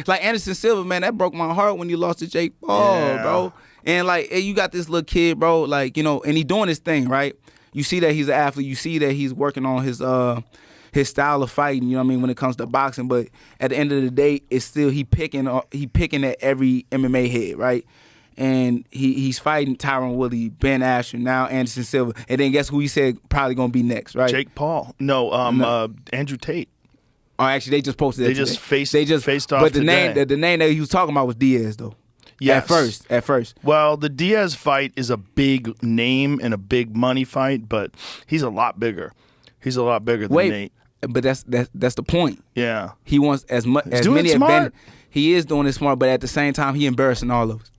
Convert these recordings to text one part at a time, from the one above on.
Like Anderson Silva, man, that broke my heart when he lost to Jake Paul, bro. And like, you got this little kid, bro, like, you know, and he doing his thing, right? You see that he's an athlete. You see that he's working on his style of fighting, you know what I mean, when it comes to boxing. But at the end of the day, it's still he picking at every MMA head, right? And he's fighting Tyron Woodley, Ben Askren, now Anderson Silva. And then guess who he said probably going to be next, right? Jake Paul. No, Andrew Tate. Oh, actually, they just posted that They just today. faced off But the today. name that he was talking about was Diaz, though. Yes. At first. Well, the Diaz fight is a big name and a big money fight, but he's a lot bigger. He's a lot bigger than Nate. But that's the point. Yeah. He wants as many advantages. He is doing it smart, but at the same time, he embarrassing all of us.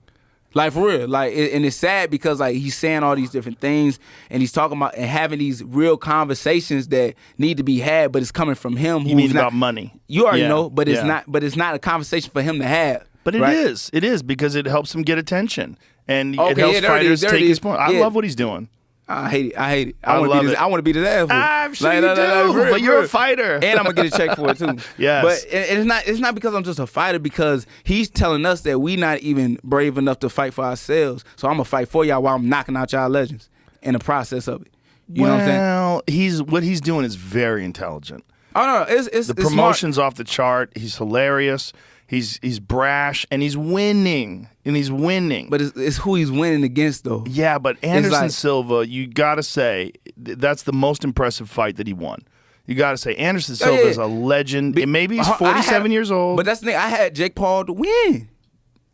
Like, for real. Like, and it's sad because, like, he's saying all these different things and he's talking about and having these real conversations that need to be had, but it's coming from him. You mean about money? You already know, but it's not. But it's not a conversation for him to have. But right? It is because it helps him get attention and it helps fighters take his point. I love what he's doing. I hate it. I want to beat his ass for it. I'm sure you do, but you're a fighter. And I'm going to get a check for it, too. Yes. But it's not because I'm just a fighter, because he's telling us that we not even brave enough to fight for ourselves. So I'm going to fight for y'all while I'm knocking out y'all legends in the process of it. You know what I'm saying? What he's doing is very intelligent. Oh, no, it's the promotion's off the chart. He's hilarious. He's brash, and he's winning. But it's who he's winning against, though. Yeah, but Anderson Silva, you got to say, that's the most impressive fight that he won. You got to say, Anderson Silva is a legend. Maybe he's 47 years old. But that's the thing. I had Jake Paul to win.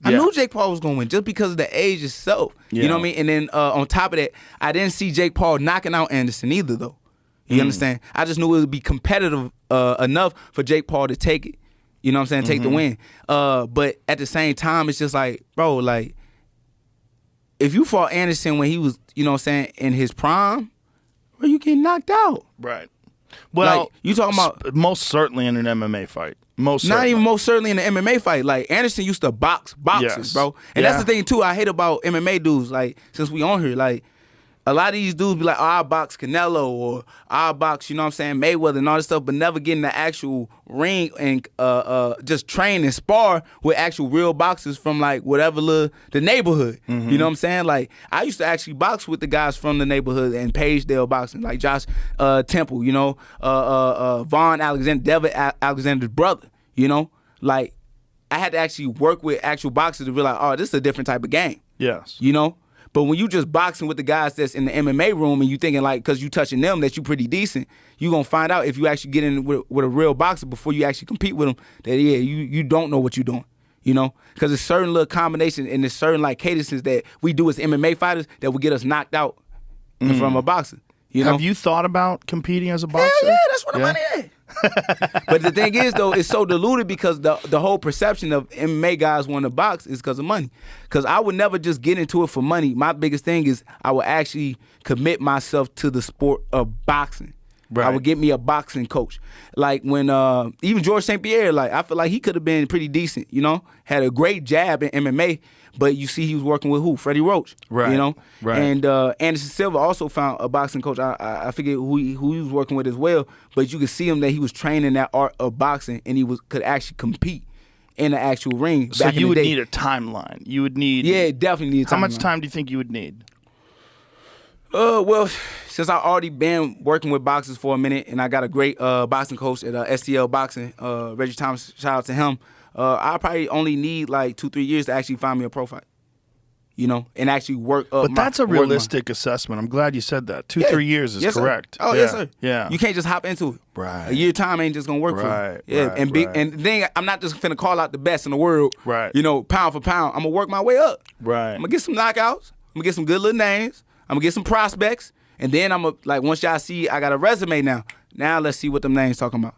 I knew Jake Paul was going to win just because of the age itself. You know what I mean? And then on top of that, I didn't see Jake Paul knocking out Anderson either, though. You understand? I just knew it would be competitive enough for Jake Paul to take it. You know what I'm saying? Take the win. But at the same time, it's just like, bro, like, if you fought Anderson when he was, you know what I'm saying, in his prime, bro, you get knocked out. Right. Well, like, you talking about most certainly in an MMA fight. Not even most certainly in an MMA fight. Like, Anderson used to box boxers, bro. And that's the thing, too, I hate about MMA dudes. Like, since we on here, like, a lot of these dudes be like, oh, I'll box Canelo or I'll box, you know what I'm saying, Mayweather and all this stuff, but never get in the actual ring and just train and spar with actual real boxers from, like, whatever the neighborhood. You know what I'm saying? Like, I used to actually box with the guys from the neighborhood and Pagedale boxing, like Josh Temple, you know, Vaughn Alexander, Devin Alexander's brother, you know? Like, I had to actually work with actual boxers to realize, oh, this is a different type of game. Yes. You know? But when you just boxing with the guys that's in the MMA room and you thinking, like, because you touching them that you pretty decent, you going to find out if you actually get in with a real boxer before you actually compete with them that, you don't know what you're doing, you know? Because there's certain little combinations and there's certain, like, cadences that we do as MMA fighters that will get us knocked out from a boxer, you know? Have you thought about competing as a boxer? Hell yeah, that's where the money at. But the thing is, though, it's so diluted because the whole perception of MMA guys wanting to box is because of money. Because I would never just get into it for money. My biggest thing is I would actually commit myself to the sport of boxing. Right. I would get me a boxing coach. Like when even George St. Pierre, like I feel like he could have been pretty decent, you know? Had a great jab in MMA, but you see he was working with who? Freddie Roach. Right. You know? Right. And Anderson Silva also found a boxing coach. I forget who he was working with as well, but you could see him that he was training that art of boxing and he could actually compete in the actual ring. So you would need a timeline. You would need... Yeah, definitely need a timeline. How much time do you think you would need? Well, since I've already been working with boxers for a minute and I got a great boxing coach at STL Boxing, Reggie Thomas, shout out to him, I probably only need like 2-3 years to actually find me a pro fight, you know, and actually work up. But that's a realistic assessment. I'm glad you said that. 2-3 years is correct. Sir. Oh, yes, sir. Yeah. You can't just hop into it. Right. A year time ain't just going to work for you. Yeah. And then I'm not just finna call out the best in the world. Right. You know, pound for pound. I'm going to work my way up. Right. I'm going to get some knockouts. I'm going to get some good little names. I'm going to get some prospects. And then I'm going to, like, once y'all see I got a resume now let's see what them names talking about.